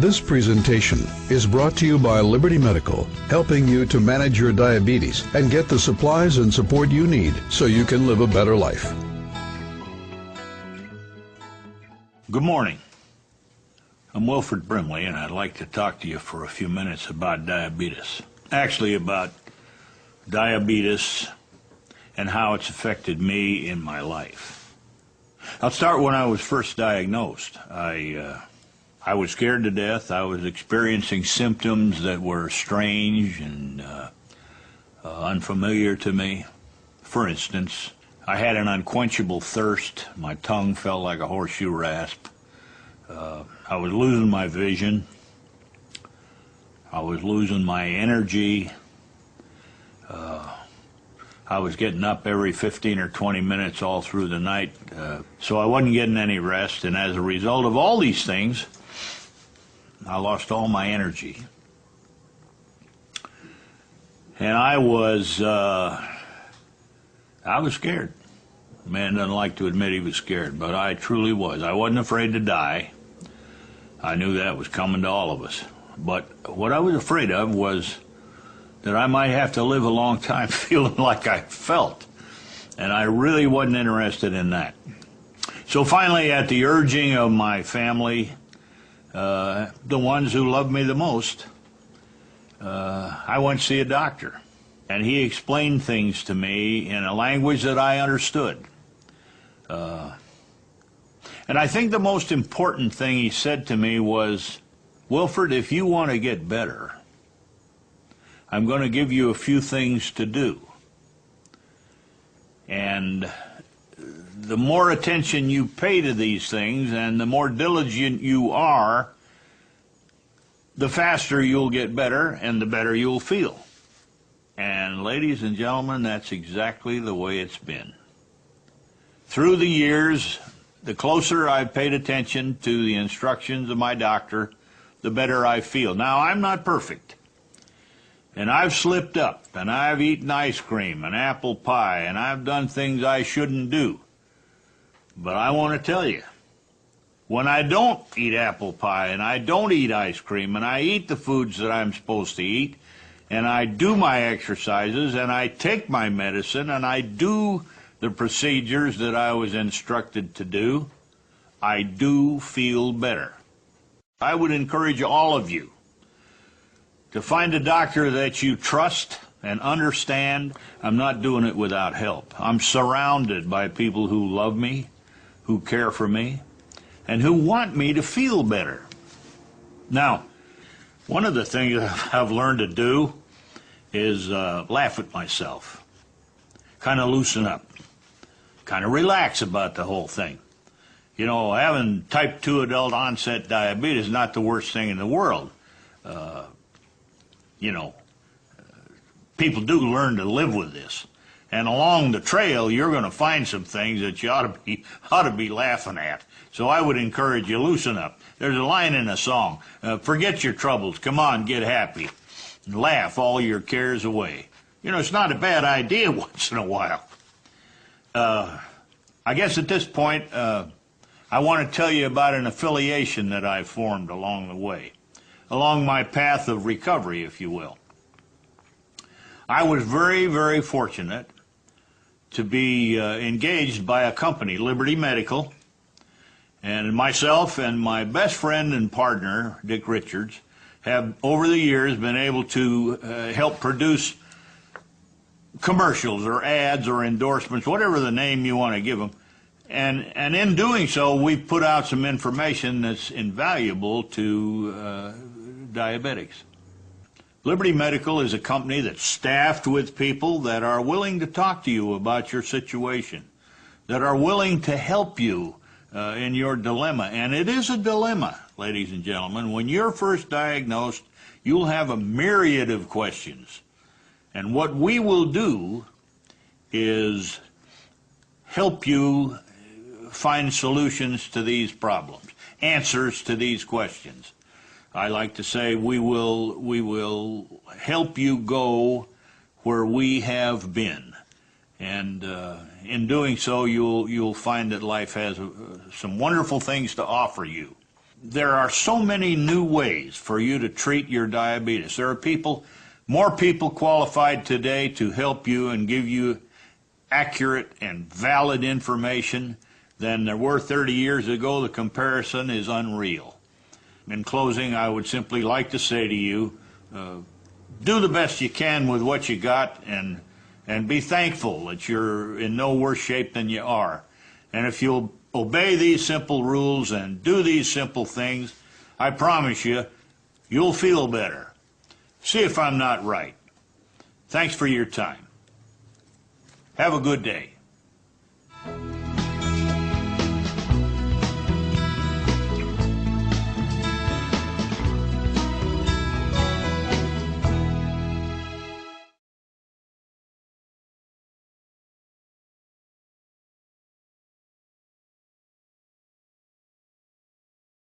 This presentation is brought to you by Liberty Medical, helping you to manage your diabetes and get the supplies and support you need so you can live a better life. Good morning. I'm Wilford Brimley, and I'd like to talk to you for a few minutes about diabetes. Actually, about diabetes and how it's affected me in my life. I'll start when I was first diagnosed. I was scared to death. I was experiencing symptoms that were strange and unfamiliar to me. For instance, I had an unquenchable thirst. My tongue felt like a horseshoe rasp. I was losing my vision. I was losing my energy. I was getting up every 15 or 20 minutes all through the night, so I wasn't getting any rest, and as a result of all these things, I lost all my energy. And I was scared. A man doesn't like to admit he was scared, but I truly was. I wasn't afraid to die. I knew that was coming to all of us. But what I was afraid of was that I might have to live a long time feeling like I felt. And I really wasn't interested in that. So finally, at the urging of my family, the ones who loved me the most, I went to see a doctor. And he explained things to me in a language that I understood. And I think the most important thing he said to me was, Wilford, if you want to get better, I'm going to give you a few things to do. And the more attention you pay to these things and the more diligent you are, the faster you'll get better and the better you'll feel. And ladies and gentlemen, that's exactly the way it's been. Through the years, the closer I've paid attention to the instructions of my doctor, the better I feel. Now, I'm not perfect. And I've slipped up, and I've eaten ice cream and apple pie, and I've done things I shouldn't do. But I want to tell you, when I don't eat apple pie, and I don't eat ice cream, and I eat the foods that I'm supposed to eat, and I do my exercises, and I take my medicine, and I do the procedures that I was instructed to do, I do feel better. I would encourage all of you to find a doctor that you trust and understand. I'm not doing it without help. I'm surrounded by people who love me, who care for me, and who want me to feel better. Now, one of the things I've learned to do is laugh at myself, kind of loosen up, kind of relax about the whole thing. You know, having type 2 adult onset diabetes is not the worst thing in the world. People do learn to live with this. And along the trail, you're going to find some things that you ought to be laughing at. So I would encourage you, loosen up. There's a line in a song, forget your troubles, come on, get happy. Laugh all your cares away. You know, it's not a bad idea once in a while. I guess at this point, I want to tell you about an affiliation that I formed along the way, along my path of recovery, if you will. I was very, very fortunate to be engaged by a company, Liberty Medical, and myself and my best friend and partner, Dick Richards, have over the years been able to help produce commercials or ads or endorsements, whatever the name you want to give them. And in doing so, we've put out some information that's invaluable to diabetics. Liberty Medical is a company that's staffed with people that are willing to talk to you about your situation, that are willing to help you in your dilemma. And it is a dilemma, ladies and gentlemen. When you're first diagnosed, you'll have a myriad of questions. And what we will do is help you find solutions to these problems, answers to these questions. I like to say we will help you go where we have been, and in doing so, you'll find that life has some wonderful things to offer you. there are so many new ways for you to treat your diabetes. There are more people qualified today to help you and give you accurate and valid information than there were 30 years ago. The comparison is unreal. In closing, I would simply like to say to you, do the best you can with what you got, and be thankful that you're in no worse shape than you are. And if you'll obey these simple rules and do these simple things, I promise you, you'll feel better. See if I'm not right. Thanks for your time. Have a good day.